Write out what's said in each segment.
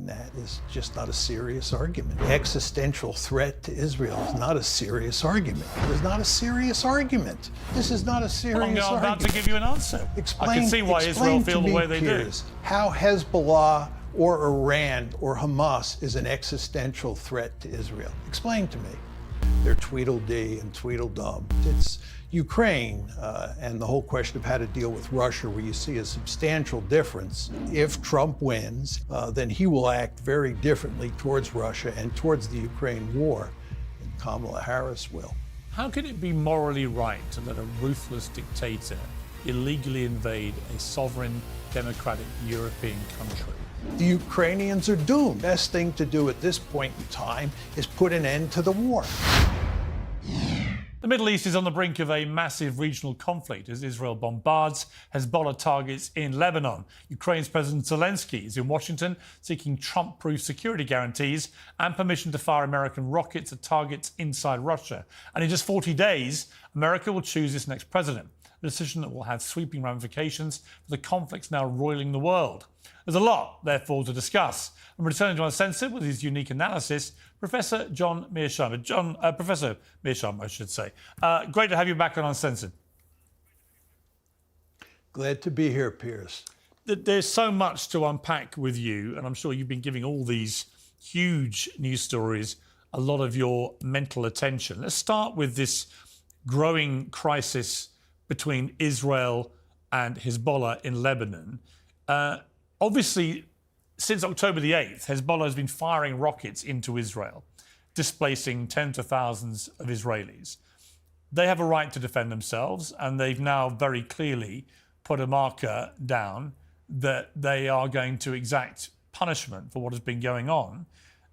than that is just not a serious argument. The existential threat to Israel is not a serious argument. It is not a serious argument. This is not a serious argument. I'm about to give you an answer. I can see why Israel feel the way they do. How Hezbollah or Iran or Hamas is an existential threat to Israel. Explain to me. They're Tweedledee and Tweedledum. It's Ukraine and the whole question of how to deal with Russia, where you see a substantial difference. If Trump wins, then he will act very differently towards Russia and towards the Ukraine war than Kamala Harris will. How can it be morally right to let a ruthless dictator illegally invade a sovereign, democratic European country? The Ukrainians are doomed. The best thing to do at this point in time is put an end to the war. The Middle East is on the brink of a massive regional conflict as Israel bombards Hezbollah targets in Lebanon. Ukraine's President Zelensky is in Washington seeking Trump-proof security guarantees and permission to fire American rockets at targets inside Russia. And in just 40 days, America will choose its next president, a decision that will have sweeping ramifications for the conflicts now roiling the world. There's a lot, therefore, to discuss. I'm returning to Uncensored with his unique analysis, Professor John Mearsheimer. Professor Mearsheimer, I should say. Great to have you back on Uncensored. Glad to be here, Piers. There's so much to unpack with you, and I'm sure you've been giving all these huge news stories a lot of your mental attention. Let's start with this growing crisis between Israel and Hezbollah in Lebanon. Obviously, since October the 8th, Hezbollah has been firing rockets into Israel, displacing tens of thousands of Israelis. They have a right to defend themselves, and they've now very clearly put a marker down that they are going to exact punishment for what has been going on.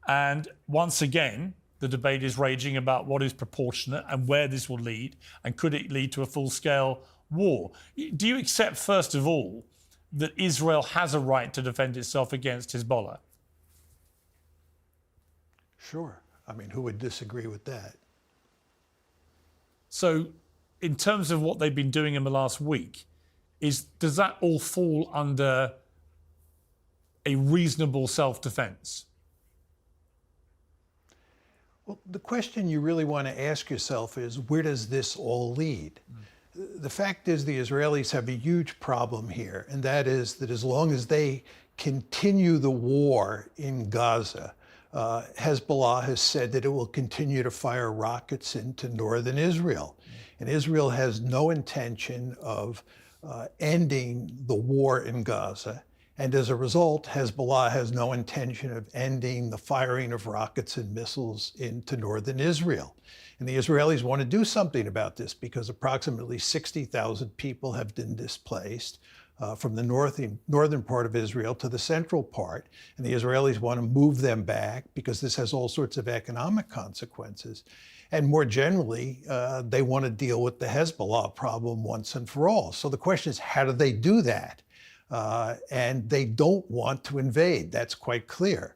And once again, the debate is raging about what is proportionate and where this will lead, and could it lead to a full-scale war. Do you accept, first of all, that Israel has a right to defend itself against Hezbollah? Sure. I mean, who would disagree with that? So, in terms of what they've been doing in the last week, does that all fall under a reasonable self-defense? Well, the question you really want to ask yourself is, where does this all lead? The fact is the Israelis have a huge problem here, and that is that as long as they continue the war in Gaza, Hezbollah has said that it will continue to fire rockets into northern Israel. And Israel has no intention of ending the war in Gaza. And as a result, Hezbollah has no intention of ending the firing of rockets and missiles into northern Israel. And the Israelis want to do something about this because approximately 60,000 people have been displaced from the northern part of Israel to the central part. And the Israelis want to move them back because this has all sorts of economic consequences. And more generally, they want to deal with the Hezbollah problem once and for all. So the question is, how do they do that? And they don't want to invade. That's quite clear.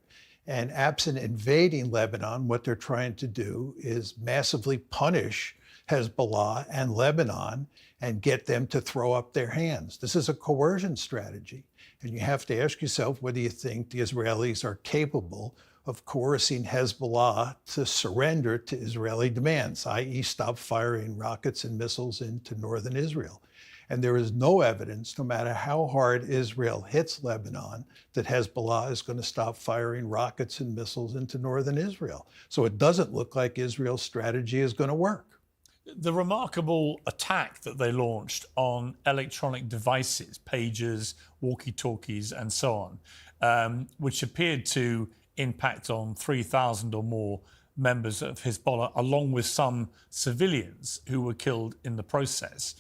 And absent invading Lebanon, what they're trying to do is massively punish Hezbollah and Lebanon and get them to throw up their hands. This is a coercion strategy. And you have to ask yourself whether you think the Israelis are capable of coercing Hezbollah to surrender to Israeli demands, i.e. stop firing rockets and missiles into northern Israel. And there is no evidence, no matter how hard Israel hits Lebanon, that Hezbollah is going to stop firing rockets and missiles into northern Israel. So it doesn't look like Israel's strategy is going to work. The remarkable attack that they launched on electronic devices, pagers, walkie-talkies, and so on, which appeared to impact on 3,000 or more members of Hezbollah, along with some civilians who were killed in the process.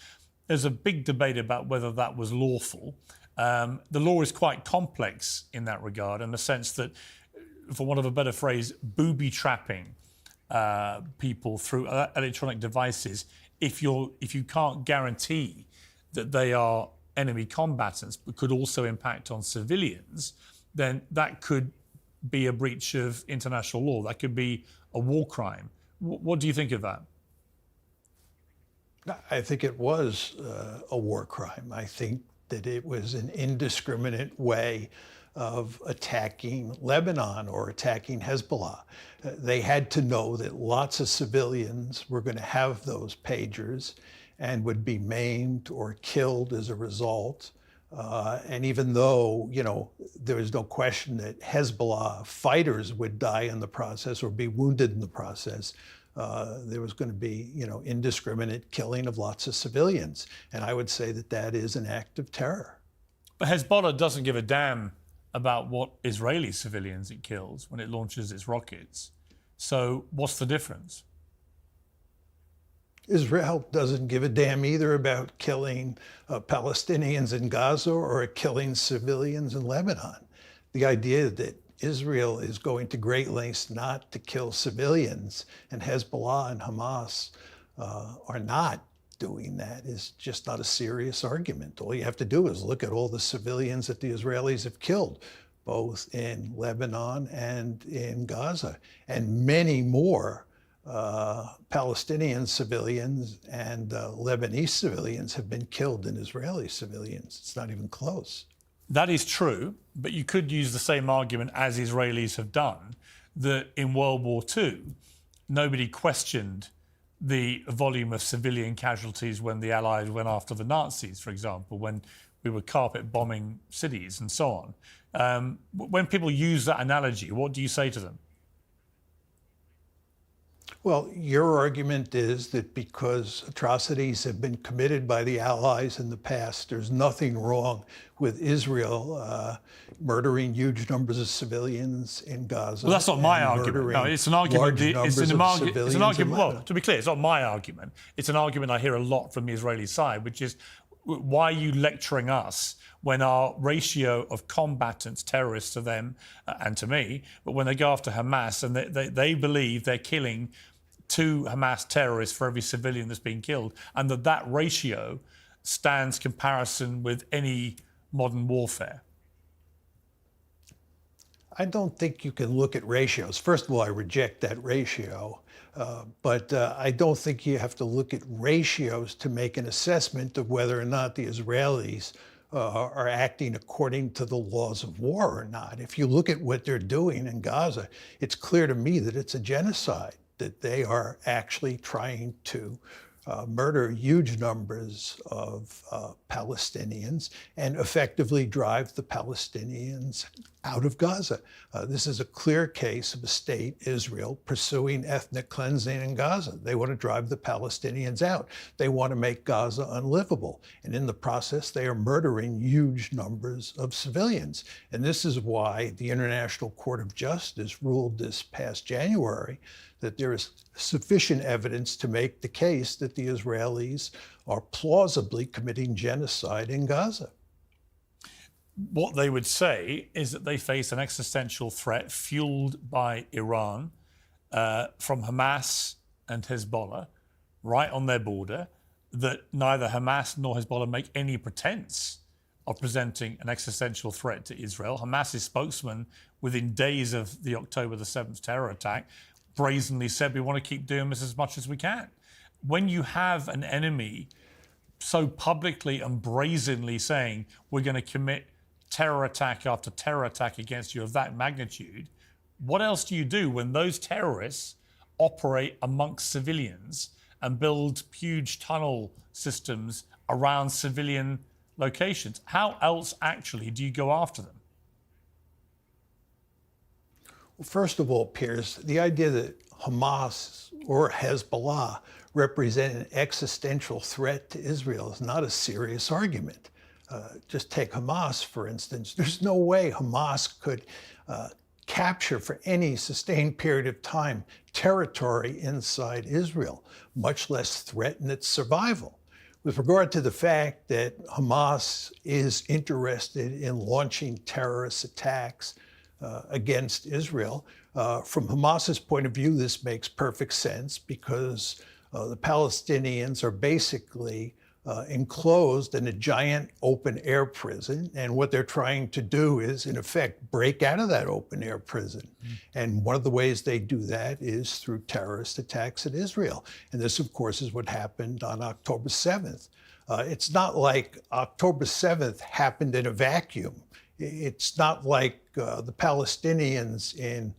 There's a big debate about whether that was lawful. The law is quite complex in that regard, in the sense that, for want of a better phrase, booby-trapping people through electronic devices, if you can't guarantee that they are enemy combatants, but could also impact on civilians, then that could be a breach of international law. That could be a war crime. What do you think of that? I think it was a war crime. I think that it was an indiscriminate way of attacking Lebanon or attacking Hezbollah. They had to know that lots of civilians were going to have those pagers and would be maimed or killed as a result. And even though, there was no question that Hezbollah fighters would die in the process or be wounded in the process, there was going to be, indiscriminate killing of lots of civilians. And I would say that that is an act of terror. But Hezbollah doesn't give a damn about what Israeli civilians it kills when it launches its rockets. So what's the difference? Israel doesn't give a damn either about killing Palestinians in Gaza or killing civilians in Lebanon. The idea that Israel is going to great lengths not to kill civilians and Hezbollah and Hamas are not doing that is just not a serious argument. All you have to do is look at all the civilians that the Israelis have killed, both in Lebanon and in Gaza, and many more Palestinian civilians and Lebanese civilians have been killed than Israeli civilians. It's not even close. That is true, but you could use the same argument as Israelis have done, that in World War II, nobody questioned the volume of civilian casualties when the Allies went after the Nazis, for example, when we were carpet bombing cities and so on. When people use that analogy, what do you say to them? Well, your argument is that because atrocities have been committed by the Allies in the past, there's nothing wrong with Israel murdering huge numbers of civilians in Gaza. Well, that's not my argument. No, it's an argument. It's an argument. Well, to be clear, it's not my argument. It's an argument I hear a lot from the Israeli side, which is, why are you lecturing us when our ratio of combatants, terrorists to them and to me, but when they go after Hamas and they believe they're killing 2 Hamas terrorists for every civilian that's being killed, and that ratio stands comparison with any modern warfare? I don't think you can look at ratios. First of all, I reject that ratio. But I don't think you have to look at ratios to make an assessment of whether or not the Israelis are acting according to the laws of war or not. If you look at what they're doing in Gaza, it's clear to me that it's a genocide, that they are actually trying to murder huge numbers of Palestinians and effectively drive the Palestinians out of Gaza. This is a clear case of a state, Israel, pursuing ethnic cleansing in Gaza. They want to drive the Palestinians out. They want to make Gaza unlivable. And in the process, they are murdering huge numbers of civilians. And this is why the International Court of Justice ruled this past January that there is sufficient evidence to make the case that the Israelis are plausibly committing genocide in Gaza. What they would say is that they face an existential threat fueled by Iran from Hamas and Hezbollah right on their border, that neither Hamas nor Hezbollah make any pretense of presenting an existential threat to Israel. Hamas's spokesman, within days of the October the 7th terror attack, brazenly said, we want to keep doing this as much as we can. When you have an enemy so publicly and brazenly saying, we're going to commit terror attack after terror attack against you of that magnitude, what else do you do when those terrorists operate amongst civilians and build huge tunnel systems around civilian locations? How else actually do you go after them? Well, first of all, Piers, the idea that Hamas or Hezbollah represent an existential threat to Israel is not a serious argument. Just take Hamas, for instance. There's no way Hamas could capture for any sustained period of time territory inside Israel, much less threaten its survival. With regard to the fact that Hamas is interested in launching terrorist attacks against Israel, from Hamas's point of view, this makes perfect sense because the Palestinians are basically enclosed in a giant open air prison. And what they're trying to do is, in effect, break out of that open air prison. And one of the ways they do that is through terrorist attacks at Israel. And this, of course, is what happened on October 7th. It's not like October 7th happened in a vacuum. It's not like the Palestinians in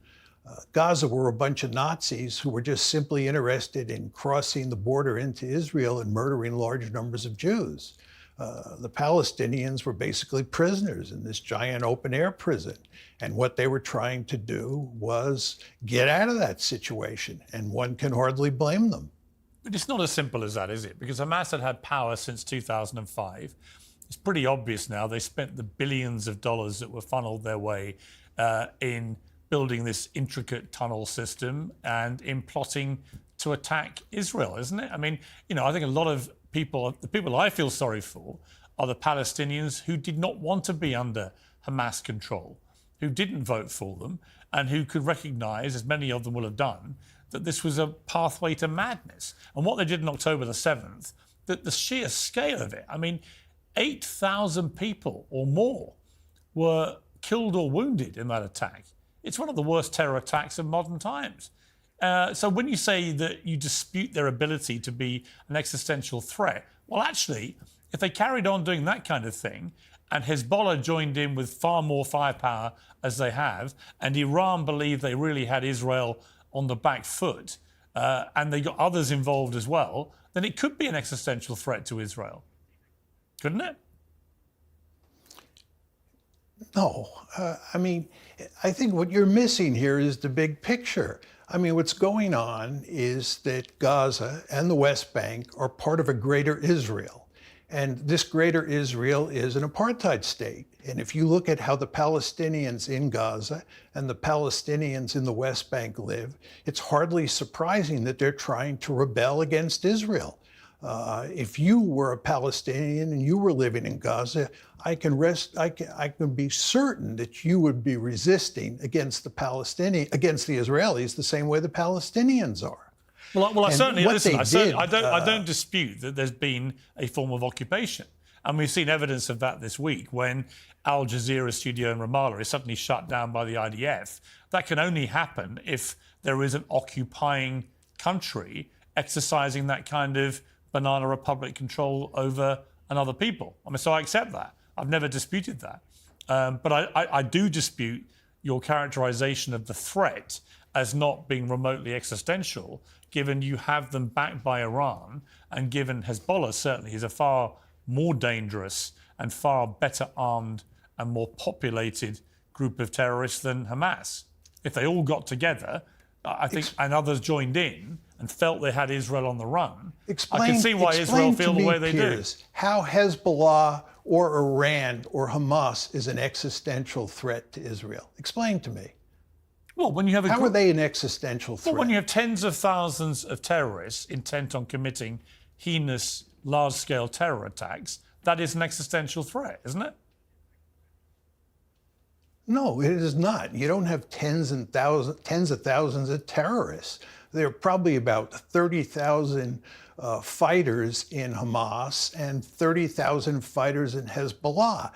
Gaza were a bunch of Nazis who were just simply interested in crossing the border into Israel and murdering large numbers of Jews. The Palestinians were basically prisoners in this giant open-air prison. And what they were trying to do was get out of that situation, and one can hardly blame them. But it's not as simple as that, is it? Because Hamas had power since 2005. It's pretty obvious now they spent the billions of dollars that were funneled their way in building this intricate tunnel system and in plotting to attack Israel, isn't it? I mean, I think a lot of people, the people I feel sorry for, are the Palestinians who did not want to be under Hamas control, who didn't vote for them, and who could recognise, as many of them will have done, that this was a pathway to madness. And what they did on October the 7th, that the sheer scale of it, I mean, 8,000 people or more were killed or wounded in that attack. It's one of the worst terror attacks of modern times. So when you say that you dispute their ability to be an existential threat, well, actually, if they carried on doing that kind of thing, and Hezbollah joined in with far more firepower as they have, and Iran believed they really had Israel on the back foot, and they got others involved as well, then it could be an existential threat to Israel, couldn't it? No, I think what you're missing here is the big picture. What's going on is that Gaza and the West Bank are part of a greater Israel. And this greater Israel is an apartheid state. And if you look at how the Palestinians in Gaza and the Palestinians in the West Bank live, it's hardly surprising that they're trying to rebel against Israel. If you were a Palestinian and you were living in Gaza, I can be certain that you would be resisting against the Israelis the same way the Palestinians are. Well, I certainly listen. I I don't dispute that there's been a form of occupation, and we've seen evidence of that this week when Al Jazeera studio in Ramallah is suddenly shut down by the IDF. That can only happen if there is an occupying country exercising that kind of banana republic control over another people. So I accept that. I've never disputed that, but I do dispute your characterization of the threat as not being remotely existential, given you have them backed by Iran, and given Hezbollah certainly is a far more dangerous and far better armed and more populated group of terrorists than Hamas. If they all got together, I think, and others joined in and felt they had Israel on the run, I can see why Israel feel the way they do. How Hezbollah or Iran or Hamas is an existential threat to Israel. Explain to me. Well, when you have how are they an existential threat? Well, when you have tens of thousands of terrorists intent on committing heinous, large-scale terror attacks, that is an existential threat, isn't it? No, it is not. You don't have tens of thousands of terrorists. There are probably about 30,000 fighters in Hamas and 30,000 fighters in Hezbollah.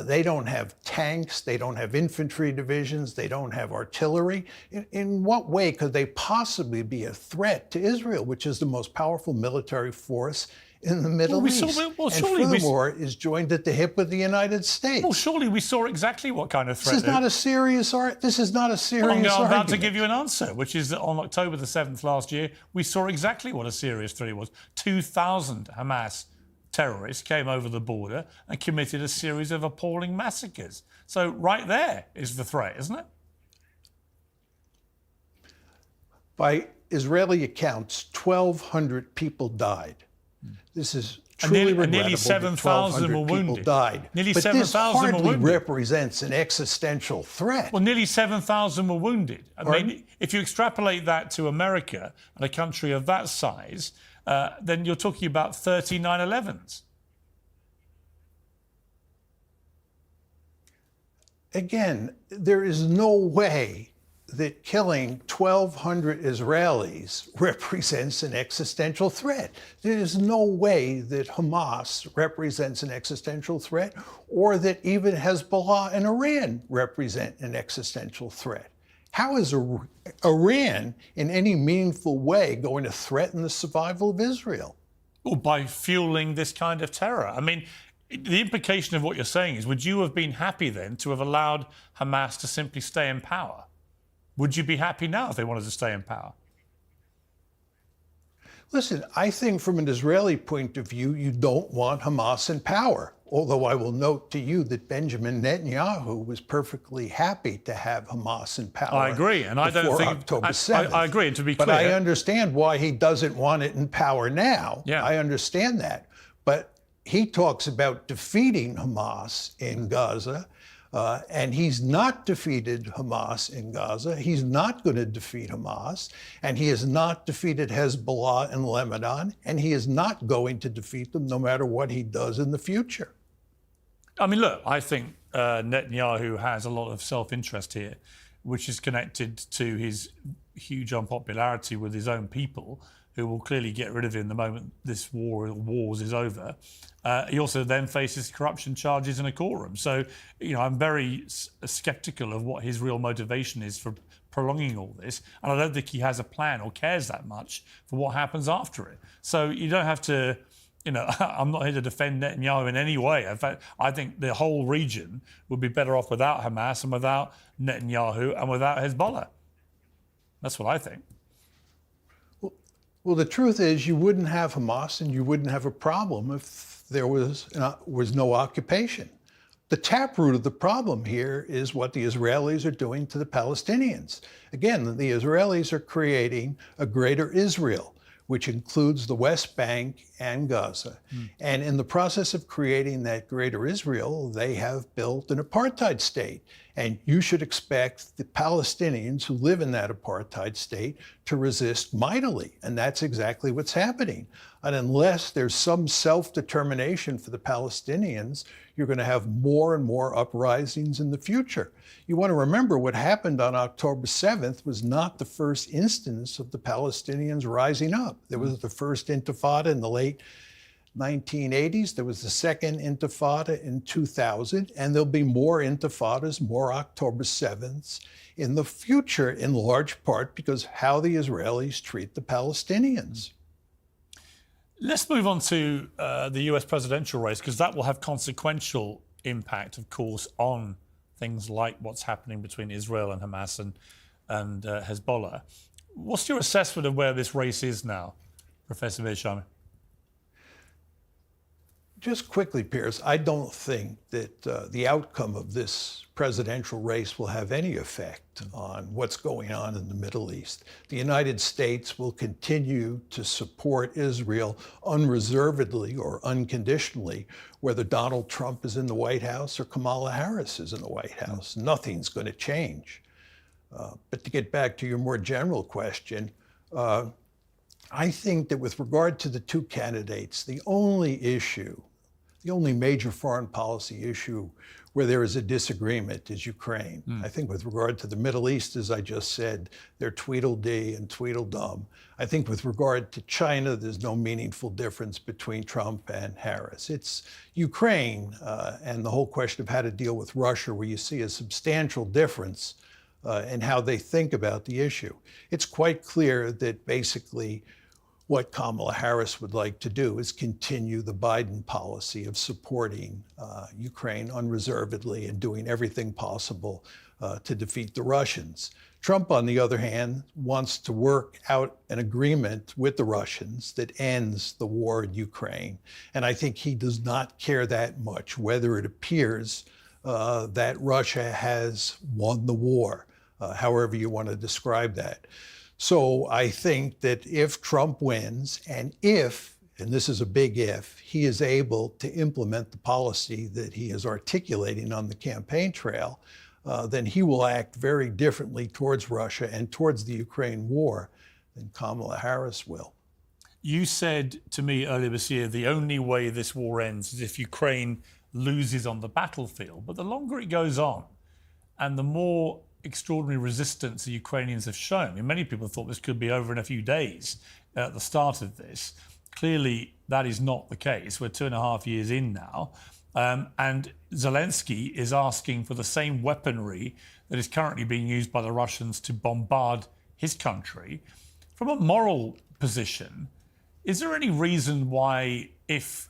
They don't have tanks, they don't have infantry divisions, they don't have artillery. In what way could they possibly be a threat to Israel, which is the most powerful military force in the Middle East? And furthermore, is joined at the hip with the United States. Well, surely we saw exactly what kind of threat. This is not a serious argument. I'm about to give you an answer, which is that on October the 7th last year, we saw exactly what a serious threat it was. 2,000 Hamas terrorists came over the border and committed a series of appalling massacres. So right there is the threat, isn't it? By Israeli accounts, 1,200 people died. This is truly regrettable. Nearly 7,000 were wounded. Died. Nearly but 7,000 this were wounded. Represents an existential threat. Well, nearly 7,000 were wounded. I mean, if you extrapolate that to America and a country of that size, then you're talking about 30 9/11s. Again, there is no way that killing 1,200 Israelis represents an existential threat. There is no way that Hamas represents an existential threat, or that even Hezbollah and Iran represent an existential threat. How is Iran in any meaningful way going to threaten the survival of Israel? Well, by fueling this kind of terror. I mean, The implication of what you're saying is, would you have been happy then to have allowed Hamas to simply stay in power? Would you be happy now if they wanted to stay in power? Listen, I think from an Israeli point of view, you don't want Hamas in power. Although I will note to you that Benjamin Netanyahu was perfectly happy to have Hamas in power. I agree, and I don't think October 7th. I agree, and to be clear, but I understand why he doesn't want it in power now. Yeah. I understand that, but he talks about defeating Hamas in Gaza. And he's not defeated Hamas in Gaza. He's not going to defeat Hamas. And he has not defeated Hezbollah in Lebanon. And he is not going to defeat them no matter what he does in the future. I mean, look, I think Netanyahu has a lot of self-interest here, which is connected to his huge unpopularity with his own people, who will clearly get rid of him the moment this wars is over. He also then faces corruption charges in a courtroom. So, I'm very sceptical of what his real motivation is for prolonging all this. And I don't think he has a plan or cares that much for what happens after it. So you don't have to, I'm not here to defend Netanyahu in any way. In fact, I think the whole region would be better off without Hamas and without Netanyahu and without Hezbollah. That's what I think. Well, the truth is you wouldn't have Hamas and you wouldn't have a problem if there was no occupation. The taproot of the problem here is what the Israelis are doing to the Palestinians. Again, the Israelis are creating a greater Israel, which includes the West Bank and Gaza. And in the process of creating that greater Israel, they have built an apartheid state. And you should expect the Palestinians who live in that apartheid state to resist mightily. And that's exactly what's happening. And unless there's some self-determination for the Palestinians, you're going to have more and more uprisings in the future. You want to remember what happened on October 7th was not the first instance of the Palestinians rising up. There was the first intifada in the late 1980s. There was the second intifada in 2000, and there'll be more intifadas, more October 7ths in the future, in large part because how the Israelis treat the Palestinians. Let's move on to the US presidential race, because that will have consequential impact, of course, on things like what's happening between Israel and Hamas and Hezbollah. What's your assessment of where this race is now, Professor Mearsheimer? Just quickly, Piers, I don't think that the outcome of this presidential race will have any effect on what's going on in the Middle East. The United States will continue to support Israel unreservedly or unconditionally, whether Donald Trump is in the White House or Kamala Harris is in the White House. Nothing's going to change. But to get back to your more general question, I think that with regard to the two candidates, the only major foreign policy issue where there is a disagreement is Ukraine. I think with regard to the Middle East, as I just said, they're Tweedledee and Tweedledum. I think with regard to China, there's no meaningful difference between Trump and Harris. It's Ukraine and the whole question of how to deal with Russia, where you see a substantial difference in how they think about the issue. It's quite clear that basically what Kamala Harris would like to do is continue the Biden policy of supporting Ukraine unreservedly and doing everything possible to defeat the Russians. Trump, on the other hand, wants to work out an agreement with the Russians that ends the war in Ukraine. And I think he does not care that much whether it appears that Russia has won the war, however you want to describe that. So I think that if Trump wins, and this is a big if, he is able to implement the policy that he is articulating on the campaign trail, then he will act very differently towards Russia and towards the Ukraine war than Kamala Harris will. You said to me earlier this year, the only way this war ends is if Ukraine loses on the battlefield. But the longer it goes on and the more extraordinary resistance the Ukrainians have shown. I mean, many people thought this could be over in a few days at the start of this. Clearly, that is not the case. We're 2.5 years in now. And Zelensky is asking for the same weaponry that is currently being used by the Russians to bombard his country. From a moral position, is there any reason why, if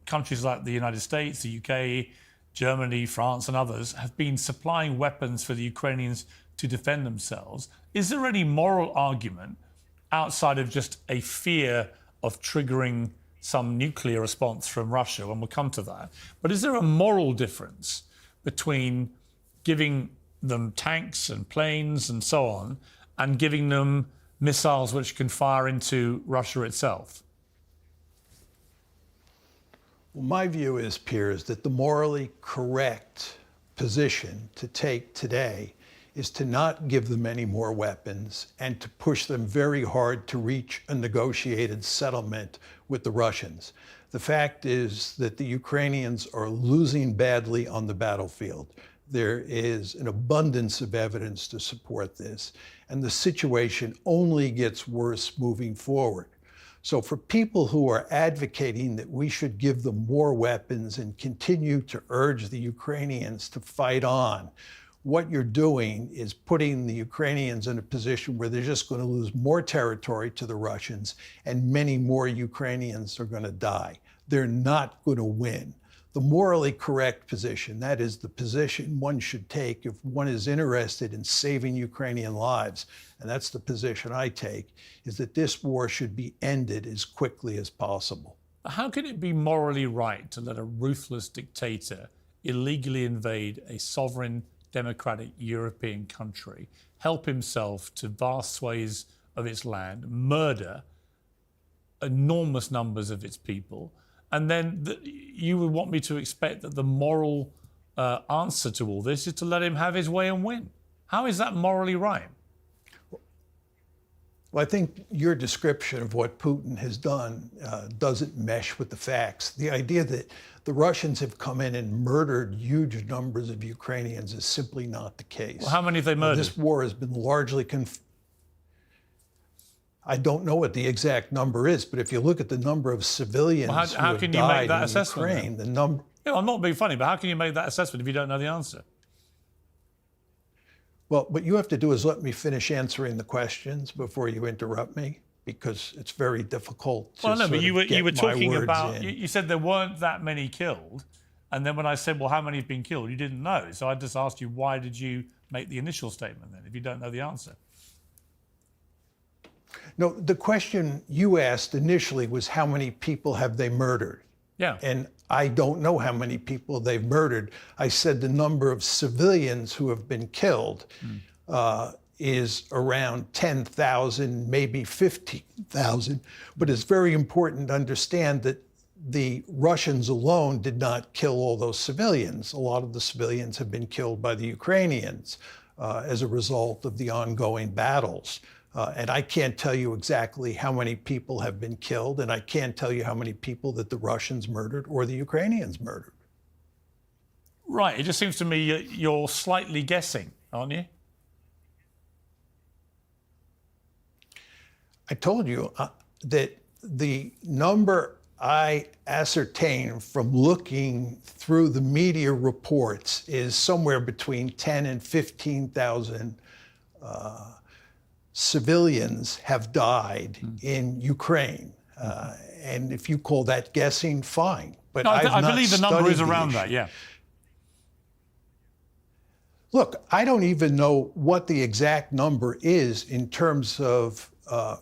countries like the United States, the UK, Germany, France, and others have been supplying weapons for the Ukrainians to defend themselves. Is there any moral argument outside of just a fear of triggering some nuclear response from Russia, and we'll come to that, but is there a moral difference between giving them tanks and planes and so on and giving them missiles which can fire into Russia itself? Well, my view is, Piers, that the morally correct position to take today is to not give them any more weapons and to push them very hard to reach a negotiated settlement with the Russians. The fact is that the Ukrainians are losing badly on the battlefield. There is an abundance of evidence to support this, and the situation only gets worse moving forward. So for people who are advocating that we should give them more weapons and continue to urge the Ukrainians to fight on, what you're doing is putting the Ukrainians in a position where they're just going to lose more territory to the Russians, and many more Ukrainians are going to die. They're not going to win. The morally correct position, that is the position one should take if one is interested in saving Ukrainian lives, and that's the position I take, is that this war should be ended as quickly as possible. How can it be morally right to let a ruthless dictator illegally invade a sovereign democratic European country, help himself to vast swathes of its land, murder enormous numbers of its people, and then you would want me to expect that the moral answer to all this is to let him have his way and win? How is that morally right? Well, I think your description of what Putin has done doesn't mesh with the facts. The idea that the Russians have come in and murdered huge numbers of Ukrainians is simply not the case. Well, how many have they murdered? This war has been largely I don't know what the exact number is, but if you look at the number of civilians who have can you make died that in assessment, Ukraine, the number... Yeah, I'm not being funny, but how can you make that assessment if you don't know the answer? Well, what you have to do is let me finish answering the questions before you interrupt me, because it's very difficult to Well, no, but you were talking about, in. you said there weren't that many killed, and then when I said, well, how many have been killed, you didn't know. So I just asked you, why did you make the initial statement then, if you don't know the answer? No, the question you asked initially was how many people have they murdered? Yeah. And I don't know how many people they've murdered. I said the number of civilians who have been killed is around 10,000, maybe 15,000. But it's very important to understand that the Russians alone did not kill all those civilians. A lot of the civilians have been killed by the Ukrainians as a result of the ongoing battles. And I can't tell you exactly how many people have been killed, and I can't tell you how many people that the Russians murdered or the Ukrainians murdered. Right. It just seems to me you're slightly guessing, aren't you? I told you that the number I ascertained from looking through the media reports is somewhere between 10 and 15,000 civilians have died in Ukraine. And if you call that guessing, fine. But no, I believe the number is around that, yeah. Look, I don't even know what the exact number is in terms of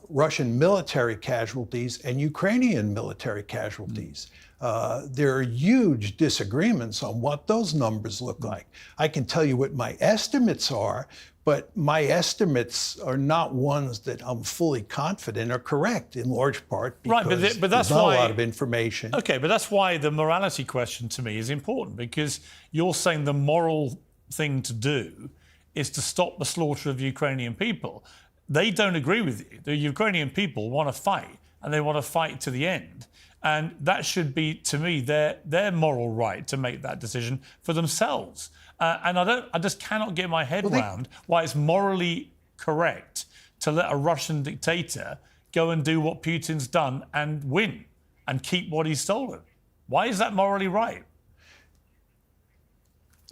Russian military casualties and Ukrainian military casualties. There are huge disagreements on what those numbers look like. I can tell you what my estimates are, but my estimates are not ones that I'm fully confident are correct, in large part because but that's there's not why, a lot of information. Okay, but that's why the morality question to me is important, because you're saying the moral thing to do is to stop the slaughter of Ukrainian people. They don't agree with you. The Ukrainian people want to fight, and they want to fight to the end. And that should be, to me, their moral right to make that decision for themselves. And I just cannot get my head around why it's morally correct to let a Russian dictator go and do what Putin's done and win and keep what he's stolen. Why is that morally right?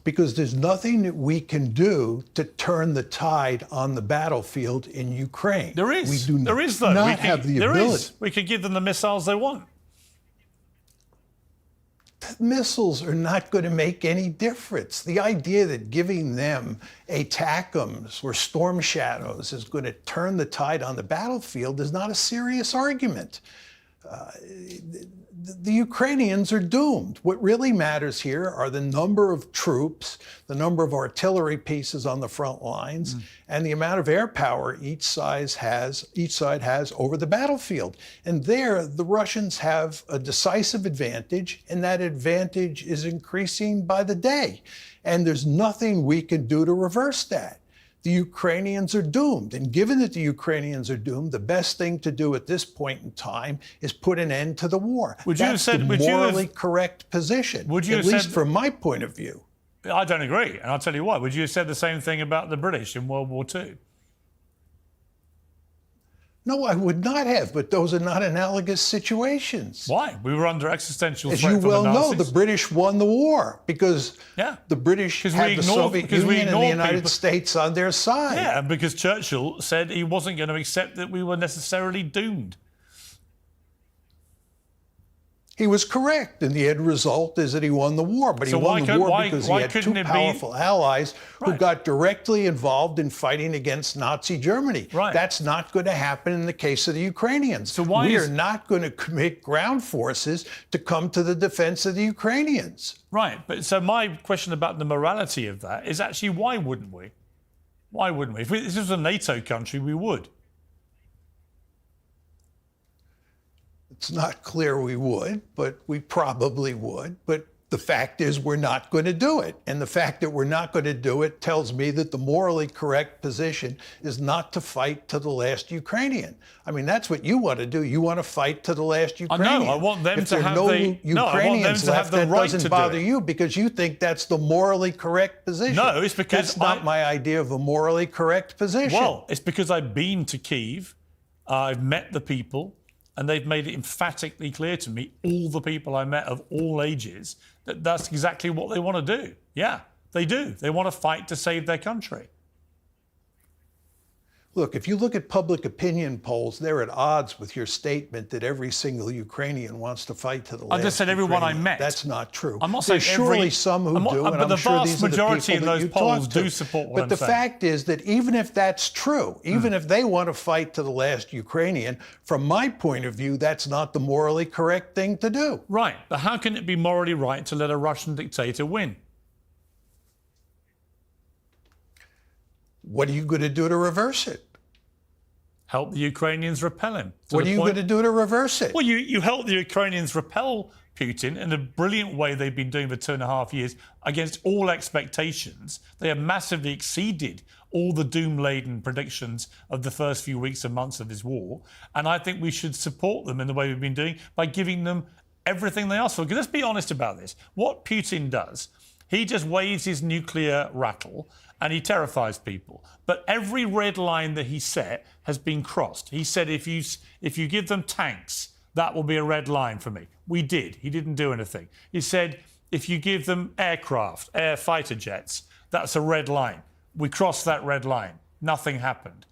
Because there's nothing that we can do to turn the tide on the battlefield in Ukraine. There is. We do there is, though. not have the ability. We could give them the missiles they want. missiles are not going to make any difference. The idea that giving them ATACMS or Storm Shadows is going to turn the tide on the battlefield is not a serious argument. The Ukrainians are doomed. What really matters here are the number of troops, the number of artillery pieces on the front lines, and the amount of air power each side has over the battlefield. And there, the Russians have a decisive advantage, and that advantage is increasing by the day. And there's nothing we can do to reverse that. The Ukrainians are doomed. And given that the Ukrainians are doomed, the best thing to do at this point in time is put an end to the war. That's the morally correct position, at least from my point of view. I don't agree, and I'll tell you why. Would you have said the same thing about the British in World War II? No, I would not have, but those are not analogous situations. Why? We were under existential threat from the Nazis. As you well know, the British won the war because the British had the Soviet Union and the United States on their side. Yeah, and because Churchill said he wasn't going to accept that we were necessarily doomed. He was correct, and the end result is that he won the war. But he won the war because he had two powerful allies who got directly involved in fighting against Nazi Germany. That's not going to happen in the case of the Ukrainians. So we are not going to commit ground forces to come to the defense of the Ukrainians. Right, but so my question about the morality of that is actually why wouldn't we? Why wouldn't we? If this was a NATO country, we would. It's not clear we would, but we probably would. But the fact is we're not going to do it. And the fact that we're not going to do it tells me that the morally correct position is not to fight to the last Ukrainian. I mean, that's what you want to do. You want to fight to the last Ukrainian. I want them to have Ukrainians left, that doesn't bother you because you think that's the morally correct position. No, it's because that's not my idea of a morally correct position. Well, it's because I've been to Kyiv, I've met the people, and they've made it emphatically clear to me, all the people I met of all ages, that that's exactly what they want to do. Yeah, they do. They want to fight to save their country. Look, if you look at public opinion polls, they're at odds with your statement that every single Ukrainian wants to fight to the last. I just said everyone I met. That's not true. I'm not saying There's surely some who do, and I'm sure these are the people that you talk to. But the vast majority of those polls do support what I'm saying. But the fact is that even if that's true, even if they want to fight to the last Ukrainian, from my point of view, that's not the morally correct thing to do. Right, but how can it be morally right to let a Russian dictator win? What are you going to do to reverse it? Help the Ukrainians repel him. What are you going to do to reverse it? Well, you help the Ukrainians repel Putin in a brilliant way they've been doing for 2.5 years against all expectations. They have massively exceeded all the doom-laden predictions of the first few weeks and months of this war. And I think we should support them in the way we've been doing by giving them everything they ask for. Because let's be honest about this. What Putin does, he just waves his nuclear rattle and he terrifies people. But every red line that he set has been crossed. He said, if you give them tanks, that will be a red line for me. We did. He didn't do anything. He said, if you give them aircraft, air fighter jets, that's a red line. We crossed that red line. Nothing happened.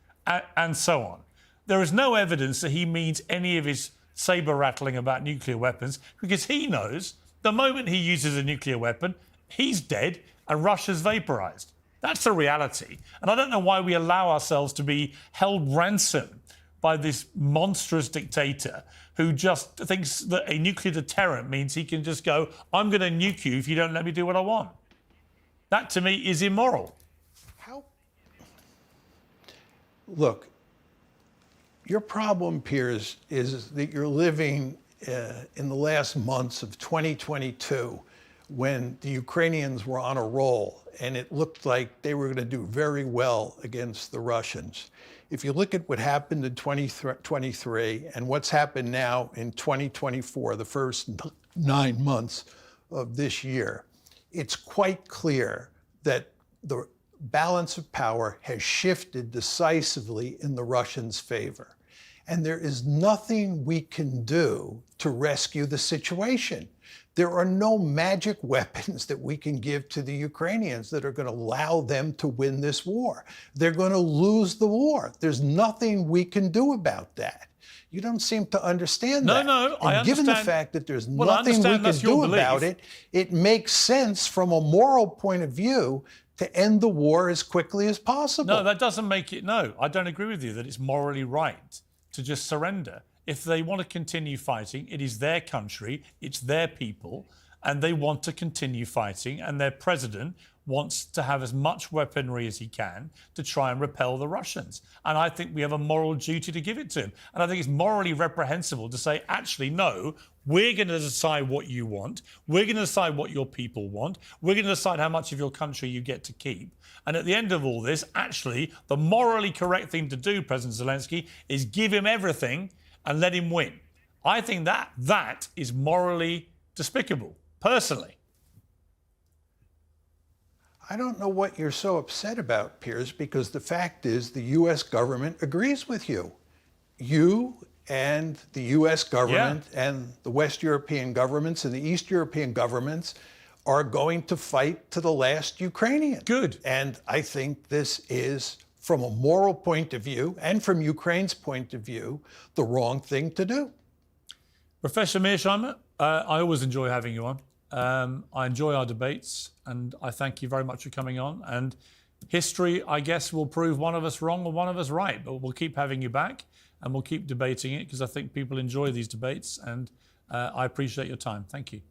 And so on. There is no evidence that he means any of his saber rattling about nuclear weapons because he knows the moment he uses a nuclear weapon, he's dead and Russia's vaporized. That's the reality. And I don't know why we allow ourselves to be held ransom by this monstrous dictator who just thinks that a nuclear deterrent means he can just go, I'm going to nuke you if you don't let me do what I want. That, to me, is immoral. Look, your problem, Piers, is that you're living in the last months of 2022 when the Ukrainians were on a roll and it looked like they were going to do very well against the Russians. If you look at what happened in 2023 and what's happened now in 2024, the first 9 months of this year, it's quite clear that the balance of power has shifted decisively in the Russians' favor. And there is nothing we can do to rescue the situation. There are no magic weapons that we can give to the Ukrainians that are going to allow them to win this war. They're going to lose the war. There's nothing we can do about that. You don't seem to understand No, that. no, I and given the understand. fact that there's Well, I nothing we understand can that's your do about belief. it, it makes sense from a moral point of view to end the war as quickly as possible. No, that doesn't make it. No, I don't agree with you that it's morally right to just surrender. If they want to continue fighting, it is their country, it's their people, and they want to continue fighting, and their president wants to have as much weaponry as he can to try and repel the Russians. And I think we have a moral duty to give it to him. And I think it's morally reprehensible to say, actually, no, we're going to decide what you want. We're going to decide what your people want. We're going to decide how much of your country you get to keep. And at the end of all this, actually, the morally correct thing to do, President Zelensky, is give him everything and let him win. I think that is morally despicable, personally. I don't know what you're so upset about, Piers, because the fact is the U.S. government agrees with you. You and the U.S. government and the West European governments and the East European governments are going to fight to the last Ukrainian. Good. And I think this is, from a moral point of view and from Ukraine's point of view, the wrong thing to do. Professor Mearsheimer, I always enjoy having you on. I enjoy our debates, and I thank you very much for coming on. And history, I guess, will prove one of us wrong or one of us right, but we'll keep having you back and we'll keep debating it because I think people enjoy these debates, and I appreciate your time. Thank you.